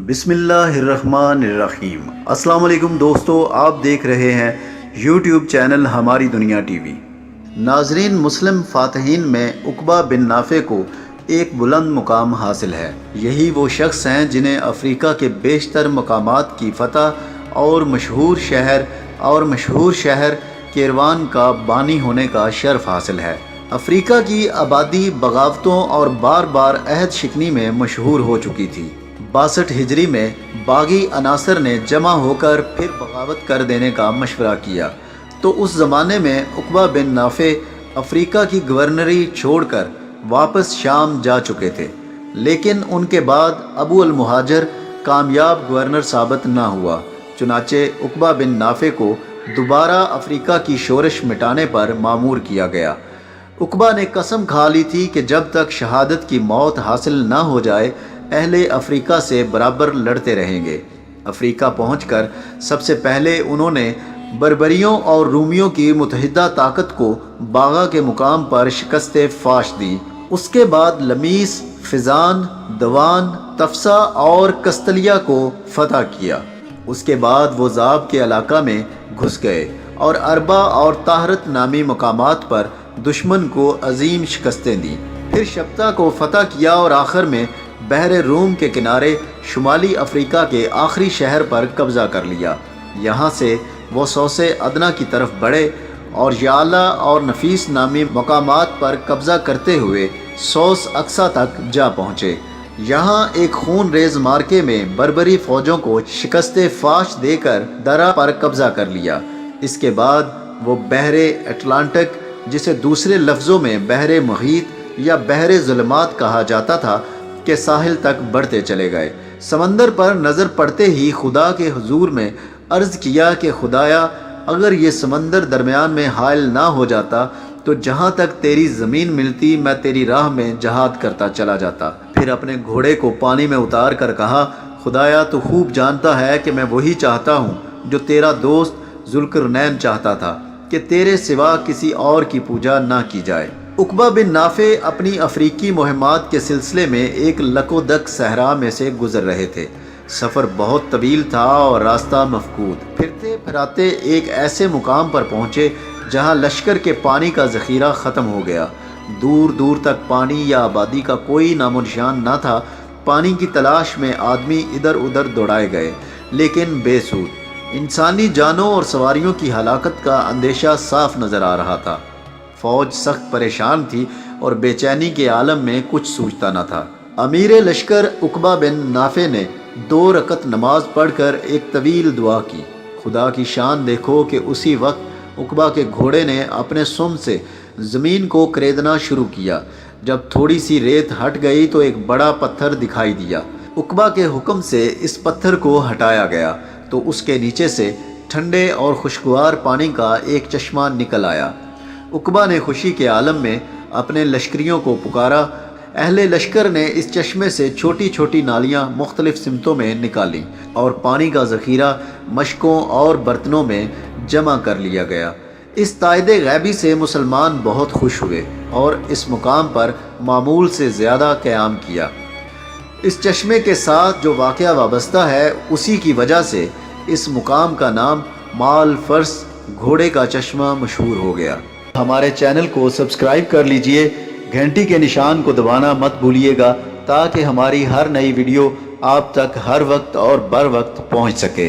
बिस्मिल्लाहिर्रहमानिर्रहीम। अस्सलाम वालेकुम दोस्तों, आप देख रहे हैं यूट्यूब चैनल हमारी दुनिया टीवी। नाजरीन, मुस्लिम फ़ातहीन में उक़बा बिन नाफ़े को एक बुलंद मुकाम हासिल है। यही वो शख्स हैं जिन्हें अफ्रीका के बेशतर मकामात की फ़तह और मशहूर शहर केरवान का बानी होने का शर्फ हासिल है। अफ्रीका की आबादी बगावतों और बार बार अहद शिकनी में मशहूर हो चुकी थी। 62 हिजरी में बागी अनासर ने जमा होकर फिर बगावत कर देने का मशवरा किया, तो उस ज़माने में उक़बा बिन नाफ़े अफ्रीका की गवर्नरी छोड़कर वापस शाम जा चुके थे, लेकिन उनके बाद अबू अल मुहाजिर कामयाब गवर्नर साबित ना हुआ। चुनाचे उक़बा बिन नाफ़े को दोबारा अफ्रीका की शोरश मिटाने पर मामूर किया गया। उक़बा ने कसम खा ली थी कि जब तक शहादत की मौत हासिल ना हो जाए अहले अफ्रीका से बराबर लड़ते रहेंगे। अफ्रीका पहुंचकर सबसे पहले उन्होंने बर्बरियों और रूमियों की मुतहिदा ताकत को बागा के मुकाम पर शिकस्त फाश दी। उसके बाद लमीस, फिजान, दवान, तफसा और कस्तलिया को फतह किया। उसके बाद वो ज़ाब के इलाका में घुस गए और अरबा और ताहरत नामी मकामात पर दुश्मन को अजीम शिकस्तें दी। फिर शब्ता को फतह किया और आखिर में बहरे रूम के किनारे शुमाली अफ्रीका के आखिरी शहर पर कब्ज़ा कर लिया। यहाँ से वो सौसे अदना की तरफ बढ़े और याला और नफीस नामी मकामात पर कब्ज़ा करते हुए सौस अक्सा तक जा पहुँचे। यहाँ एक खून रेज मार्के में बर्बरी फ़ौजों को शिकस्त फाश देकर दरा पर कब्ज़ा कर लिया। इसके बाद वो बहरे अटलांटिक, जिसे दूसरे लफ्ज़ों में बहरे मुहीत या बहरे ज़ुल्मात कहा जाता था, के साहिल तक बढ़ते चले गए। समंदर पर नज़र पड़ते ही खुदा के हुजूर में अर्ज़ किया कि खुदाया, अगर ये समंदर दरमियान में हायल ना हो जाता तो जहाँ तक तेरी ज़मीन मिलती मैं तेरी राह में जहाद करता चला जाता। फिर अपने घोड़े को पानी में उतार कर कहा, खुदाया तू खूब जानता है कि मैं वही चाहता हूँ जो तेरा दोस्त ज़ुल्करनैन चाहता था, कि तेरे सिवा किसी और की पूजा ना की जाए। उक़बा बिन नाफ़े अपनी अफ्रीकी मुहिमात के सिलसिले में एक लकोदक सहरा में से गुज़र रहे थे। सफ़र बहुत तवील था और रास्ता मफकूद। फिरते फिराते एक ऐसे मुकाम पर पहुँचे जहाँ लश्कर के पानी का ज़ख़ीरा ख़त्म हो गया। दूर दूर तक पानी या आबादी का कोई नामो निशान न था। पानी की तलाश में आदमी इधर उधर दौड़ाए गए, लेकिन बेसूद। इंसानी जानों और सवारियों की हलाकत का अंदेशा साफ नज़र आ रहा था। फ़ौज सख्त परेशान थी और बेचैनी के आलम में कुछ सूझता न था। अमीर लश्कर उक़बा बिन नाफ़े ने 2 रकत नमाज पढ़कर एक तवील दुआ की। खुदा की शान देखो कि उसी वक्त उक़बा के घोड़े ने अपने सुम से ज़मीन को करेदना शुरू किया। जब थोड़ी सी रेत हट गई तो एक बड़ा पत्थर दिखाई दिया। उक़बा के हुक्म से इस पत्थर को हटाया गया तो उसके नीचे से ठंडे और खुशगवार पानी का एक चश्मा निकल आया। उक़बा ने खुशी के आलम में अपने लश्करियों को पुकारा। अहले लश्कर ने इस चश्मे से छोटी छोटी नालियाँ मुख्तलिफ़ सिमतों में निकाली और पानी का ज़ख़ीरा मशकों और बर्तनों में जमा कर लिया गया। इस तायदे गैबी से मुसलमान बहुत खुश हुए और इस मुकाम पर मामूल से ज़्यादा क़याम किया। इस चश्मे के साथ जो वाक़या वाबस्ता है, उसी की वजह से इस मुकाम का नाम माल फ़र्स घोड़े का चश्मा मशहूर हो गया। हमारे चैनल को सब्सक्राइब कर लीजिए, घंटी के निशान को दबाना मत भूलिएगा, ताकि हमारी हर नई वीडियो आप तक हर वक्त और बर वक्त पहुँच सके।